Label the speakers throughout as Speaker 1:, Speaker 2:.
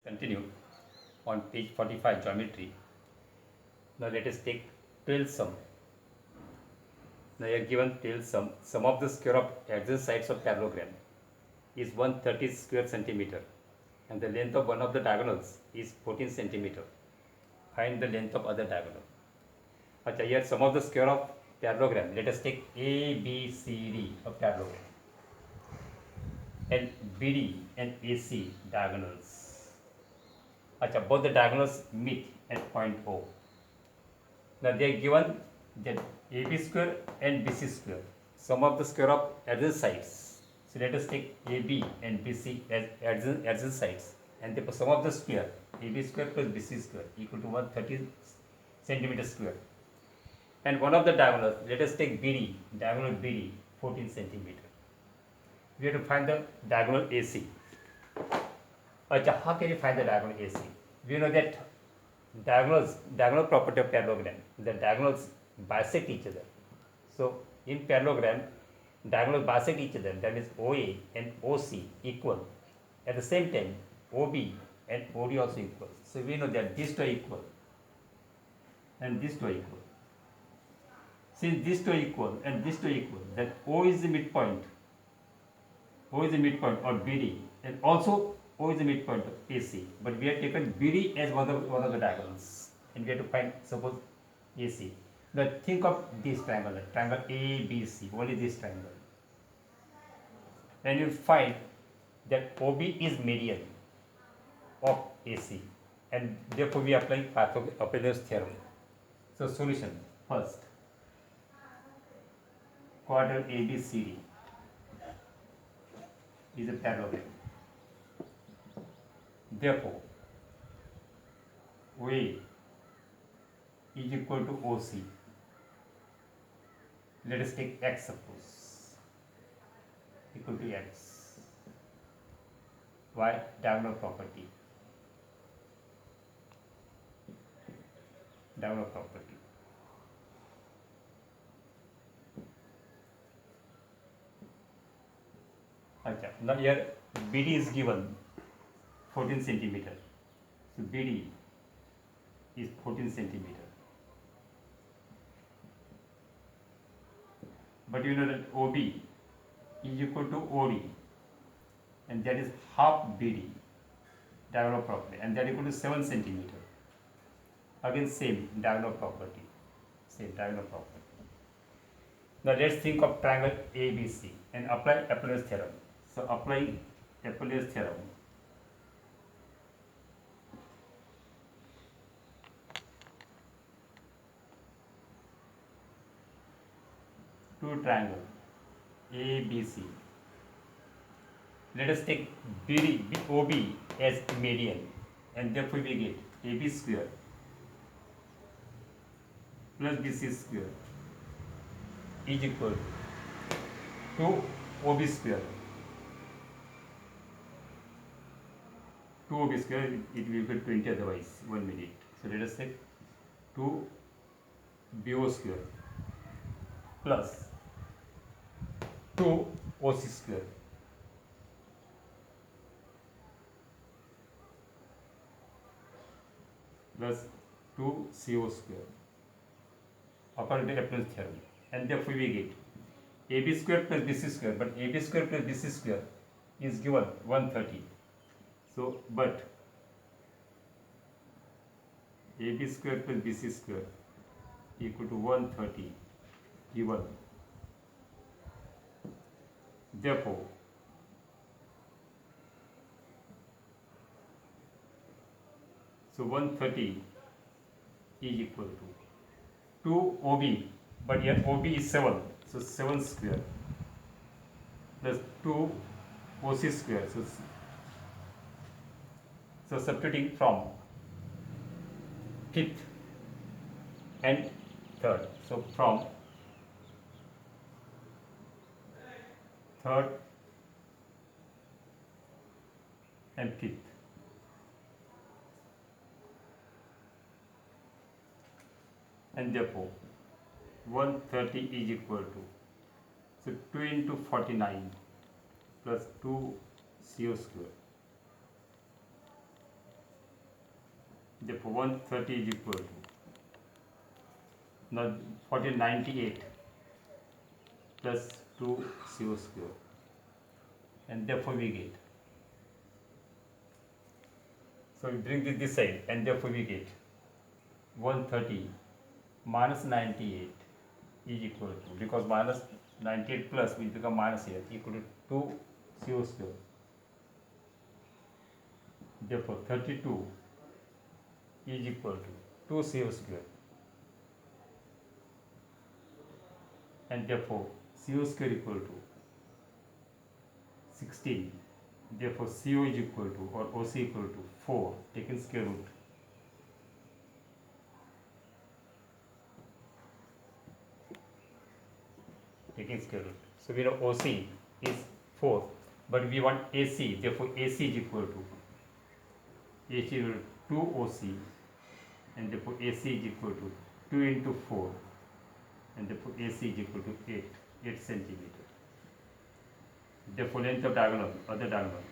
Speaker 1: Continue on page 45, geometry. Now let us take 12 sum. Now you are given 12 sum. Sum of the square of adjacent sides of parallelogram is 130 square centimeter and the length of one of the diagonals is 14 centimeter. Find the length of other diagonal. Okay, here sum of the square of parallelogram. Let us take A, B, C, D of parallelogram and BD and AC diagonals. Achha, both the diagonals meet at point O. Now they are given that AB square and BC square, sum of the square of adjacent sides. So let us take AB and BC as adjacent sides, and the sum of the square AB square plus BC square equal to 130 centimeter square. And one of the diagonals, let us take BD, diagonal BD 14 centimeter. We have to find the diagonal AC. How can you find the diagonal AC? We know that diagonal property of parallelogram, the diagonals bisect each other. So in parallelogram, diagonals bisect each other. That means OA and OC equal. At the same time, OB and OD also equal. So we know that these two are equal and these two are equal. Since these two are equal and these two are equal, then O is the midpoint. O is the midpoint of BD, and also O is the midpoint of AC. But we have taken BD as one of the diagonals, and we have to find, suppose, AC. Now think of this triangle, triangle ABC, only this triangle. Then you find that OB is median of AC, and therefore we apply Appollonius Theorem. So solution: first, quadrant ABCD is a parallelogram. Therefore, OA is equal to OC. Let us take X, suppose, equal to X. Why? Diagonal property. Diagonal property. Now here BD is given 14 centimeter. So BD is 14 centimeter. But you know that OB is equal to OD, and that is half BD, diagonal property, and that is equal to 7 centimeter. Again same diagonal property, same diagonal property. Now let's think of triangle ABC and apply Appollonius Theorem. So applying Appollonius Theorem, two triangle ABC. Let us take OB as median, and therefore we get AB square plus BC square is equal to OB square. 2 OB square, it will be 20 otherwise, 1 minute. So let us take 2 BO square plus 2 OC square. Plus 2 CO square according to Appollonius Theorem, and therefore we get AB square plus BC square, but AB square plus BC square is given 130. So, but AB square plus BC square equal to 130 given. Therefore, so 130 is equal to 2 OB, but here OB is 7, so 7 square plus 2 OC square. So substituting from fifth and third. So from third and fifth. And therefore 130 is equal to, so 2 into 49 plus 2 CO square Therefore 130 is equal to now 1498 plus 2 CO square, and therefore we get, so we bring this side, and therefore we get 130 minus 98 is equal to, because minus 98 plus will become minus here, equal to 2 CO square. Therefore 32 is equal to 2 CO square, and therefore CO square equal to 16. Therefore CO is equal to, or OC equal to 4 taking square root. Taking square root. So we know OC is 4, but we want AC. Therefore AC is equal to, AC is equal to 2 OC, and therefore AC is equal to 2 into 4, and therefore AC is equal to 8 centimeter. Therefore length of diagonal, other diagonal,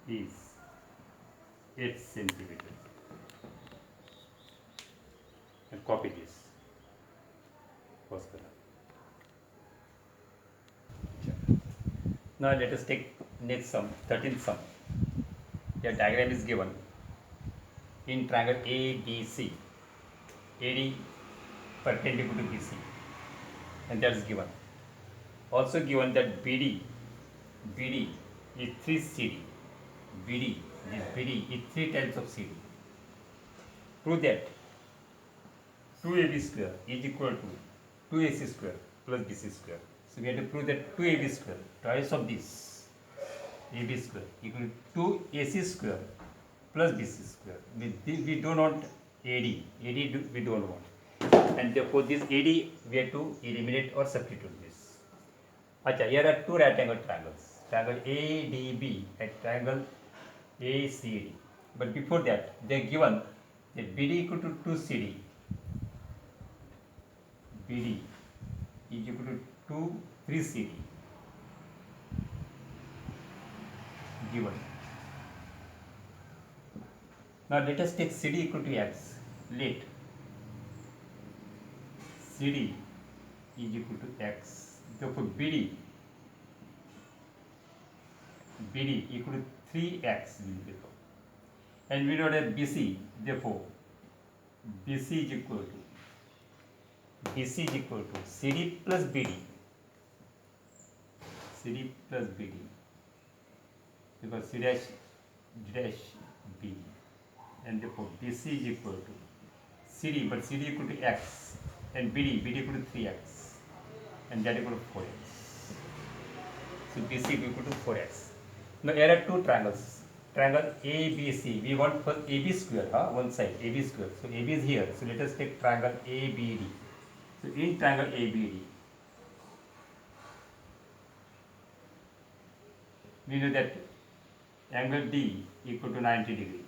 Speaker 1: is 8 centimeters. And copy this. Pause करा. Now let us take next sum, 13th sum. Your diagram is given in triangle ABC. AD perpendicular to BC, and that is given. Also given that BD is 3 CD. BD is 3 times of CD. Prove that 2AB square is equal to 2AC square plus BC square. So we have to prove that 2AB square, twice of this, AB square equal to 2AC square plus BC square. We do not AD we don't want, and therefore this AD we have to eliminate or substitute this. Acha, here are two right angle triangles, triangle ADB and triangle ACD. But before that, they are given that BD equal to 2CD, BD is equal to 3CD given. Now let us take CD equal to X. Let CD is equal to X. Therefore BD equal to 3X will become. And we know that BC, therefore BC is equal to CD plus BD. CD plus BD, because C dash BD, and therefore BC is equal to CD, but CD equal to X, and BD equal to 3X, and that equal to 4X. So BC equal to 4X. Now here are two triangles. Triangle ABC. We want first AB square, one side AB square. So AB is here. So let us take triangle ABD. So in triangle ABD, we know that angle D equal to 90 degree,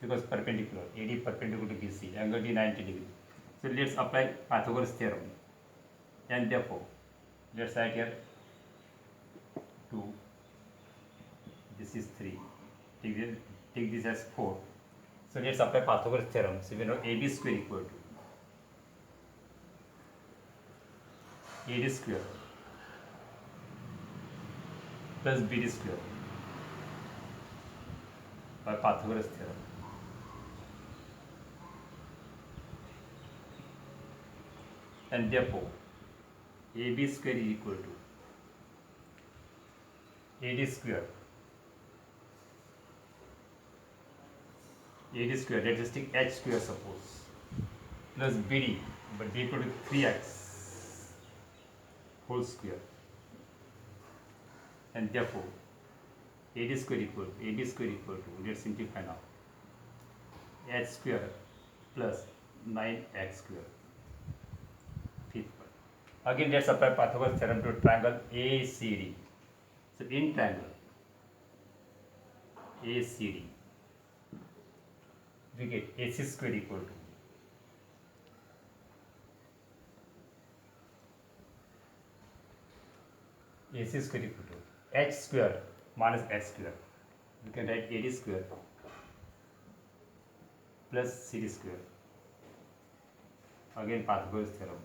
Speaker 1: because perpendicular, AD perpendicular to BC, angle D 90 degree. So let's apply Pythagoras theorem, and therefore let's write here 2, this is 3, take this as 4. So let's apply Pythagoras theorem. So we know AB square equal to AD square plus BD square by Pythagoras theorem. And therefore AB square is equal to AD square, let us take H square suppose, plus BD, but B equal to 3X whole square, and therefore AD square equal to, let's simplify now, H square plus 9X square. Fifth one. Again let's apply Pythagoras theorem to triangle ACD. So in triangle ACD, we get AC square equal to AC square equal to H square minus X square. You can write AD square plus CD square. Again Pythagoras theorem.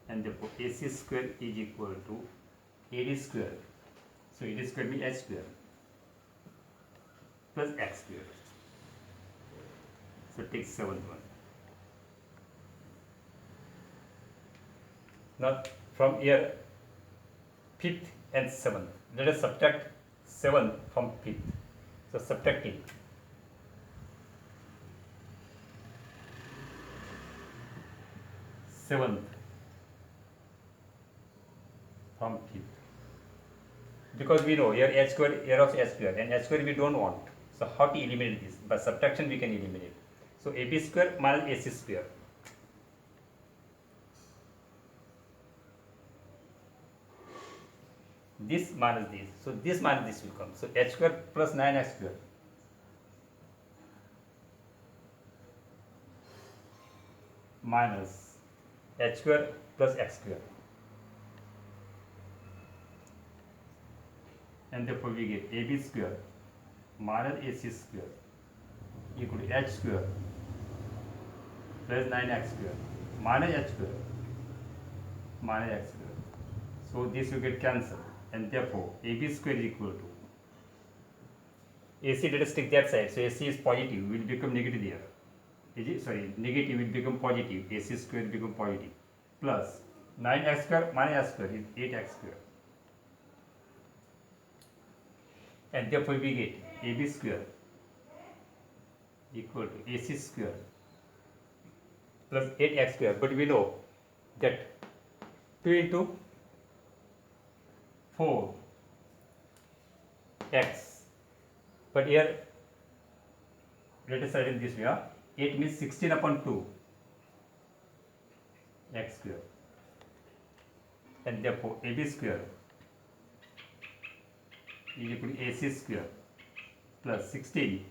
Speaker 1: And therefore AC square is equal to AD square. So AD square means H square plus X square. So take seventh one. Now from here, fifth and seventh. Let us subtract 7 from fifth. So subtracting 7th from fifth. Because we know here H square, here also H square, and H square we don't want. So how to eliminate this? By subtraction we can eliminate. So AB square minus AC square. This minus this. So this minus this will come. So H square plus 9X square. Minus H square plus X square. And therefore we get AB square minus AC square equal to H square plus 9X square minus H square minus X square. So this will get cancelled. And therefore AB square is equal to AC, let us take that side. So AC is positive, will become negative here. Negative will become positive. AC square will become positive. Plus 9X square minus X square is 8X square. And therefore we get AB square equal to AC square plus 8X square. But we know that 2 into 4x, but here let us write in this way. 8 means 16 upon 2 x square, and therefore AB square is equal to AC square plus 16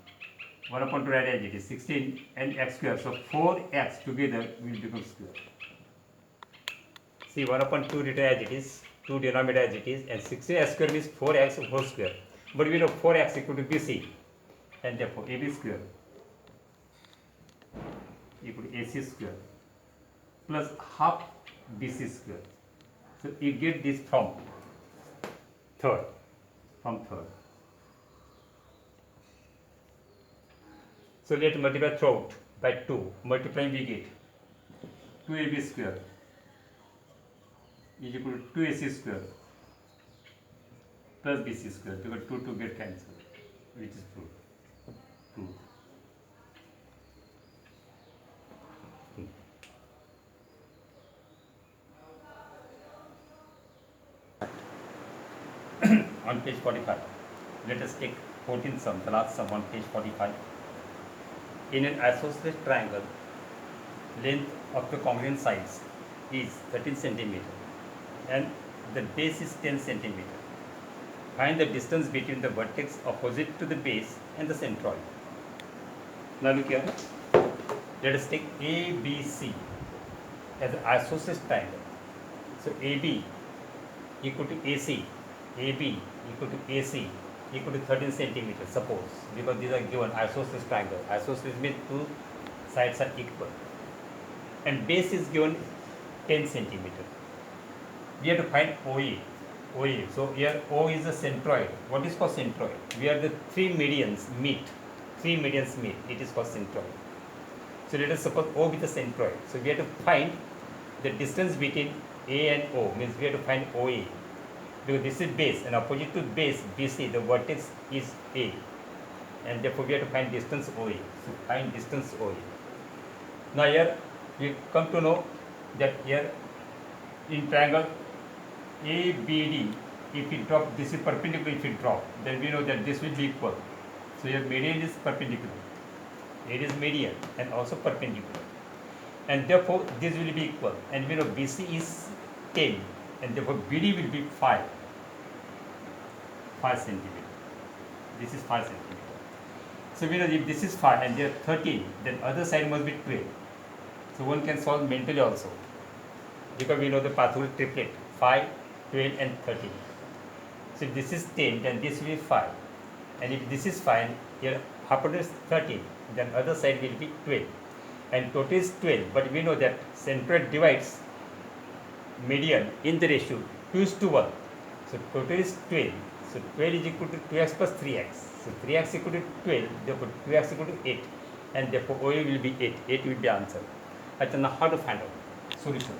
Speaker 1: 1 upon 2 write as it is 16 and x square. So 4x together will become square. See, 1 upon 2 written as it is, 2 denominator as it is, and 16x square means 4x whole square. But we know 4x equal to BC, and therefore AB square equal to AC square plus half BC square. So you get this from third. So let us multiply throughout by 2. Multiplying we get 2AB square is equal to 2AC square plus BC square, because 2 get cancelled, which is true. On page 45, let us take 14th sum, the last sum on page 45. In an isosceles triangle, length of the congruent sides is 13 centimeter and the base is 10 centimeter. Find the distance between the vertex opposite to the base and the centroid. Now look here. Let us take ABC as an isosceles triangle. So AB equal to AC, AB equal to AC equal to 13 centimeters, suppose, because these are given isosceles triangle. Isosceles means two sides are equal, and base is given 10 centimeters. We have to find OA. So here O is the centroid. What is called centroid? Where the three medians meet. It is called centroid. So let us suppose O be the centroid. So we have to find the distance between A and O. Means we have to find OA. Because this is base, and opposite to base BC, the vertex is A, and therefore we have to find distance OA. So find distance OA. Now here we come to know that here in triangle ABD, if we drop, this is perpendicular. If we drop, then we know that this will be equal. So here median is perpendicular. It is median and also perpendicular, and therefore this will be equal. And we know BC is 10. And therefore BD will be 5 centimeter. This is 5 centimeter. So we know if this is 5 and they are 13, then other side must be 12. So one can solve mentally also. because we know the Pythagoras triplet 5, 12 and 13. So if this is 10, then this will be 5. And if this is 5, here hypotenuse 13, then other side will be 12. And total is 12, but we know that centroid divides median in the ratio 2:1. So total is 12. So 12 is equal to 2x plus 3x. So 3x equal to 12, therefore 2x equal to 8. And therefore OA will be 8. 8 will be the answer. But now how to find out? Solution.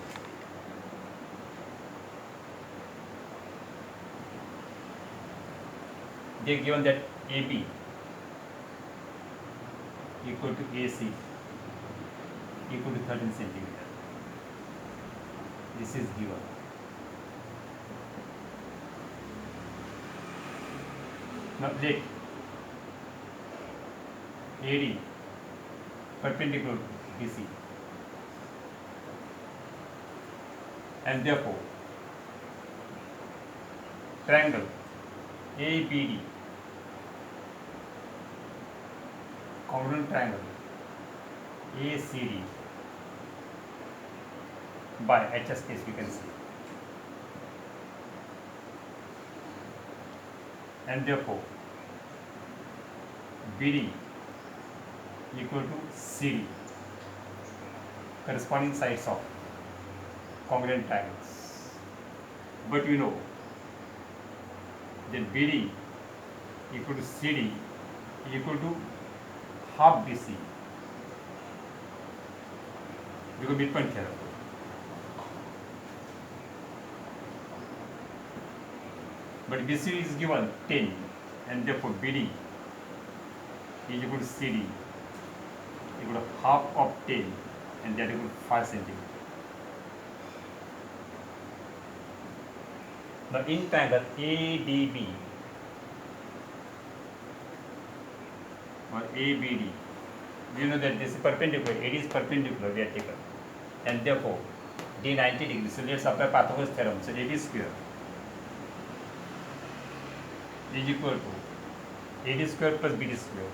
Speaker 1: They are given that AB equal to AC equal to 13 centimeter. This is given. Now let AD perpendicular to BC, and therefore triangle ABD, congruent triangle ACD by HS case we can see, and therefore BD equal to CD, corresponding sides of congruent triangles. But we know that BD equal to CD equal to half BC, because midpoint theorem. But BC is given 10, and therefore BD is equal to CD equal to half of 10, and that equal to 5 centimeter. Now in triangle ADB or ABD, we know that this is perpendicular, AD is perpendicular, we are taken, and therefore D 90 degrees. So let's apply Pythagoras theorem. So AB square is equal to AD square plus BD square.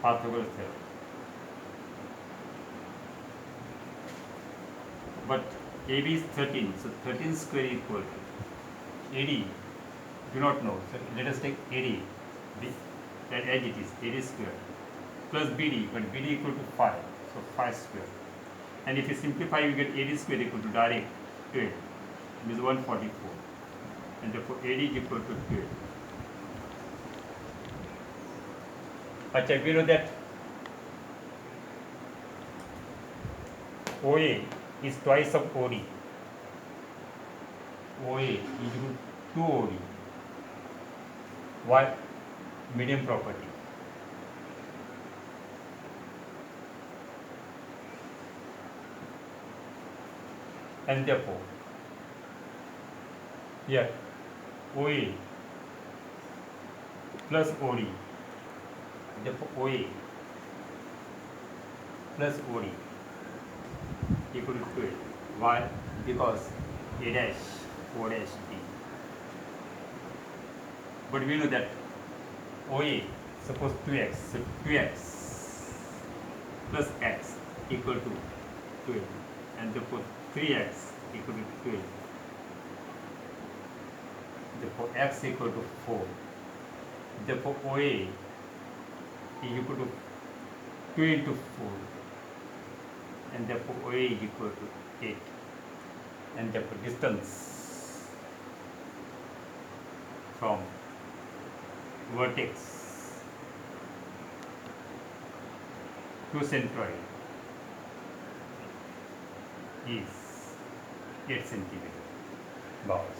Speaker 1: Pythagoras theorem. But AB is 13, so 13 square equal to AD, do not know. So let us take AD, that as it is, AD square plus BD, but BD equal to 5, so 5 square. And if you simplify, you get AD square equal to direct 12, it is 144, and therefore AD is equal to 12. Achha, we know that OA is twice of OD. OA is equal to 2 OD. Why? Medium property. And therefore, here OA plus OD, therefore OA plus OD equal to 12. Why? Because A dash, O dash, D. But we know that OA, suppose 2x, so 2x plus x equal to 12, and therefore 3x equal to 12, therefore x equal to 4, therefore OA is equal to 2 into 4, and therefore OA is equal to 8, and therefore distance from vertex to centroid is 8 centimeter. Bows.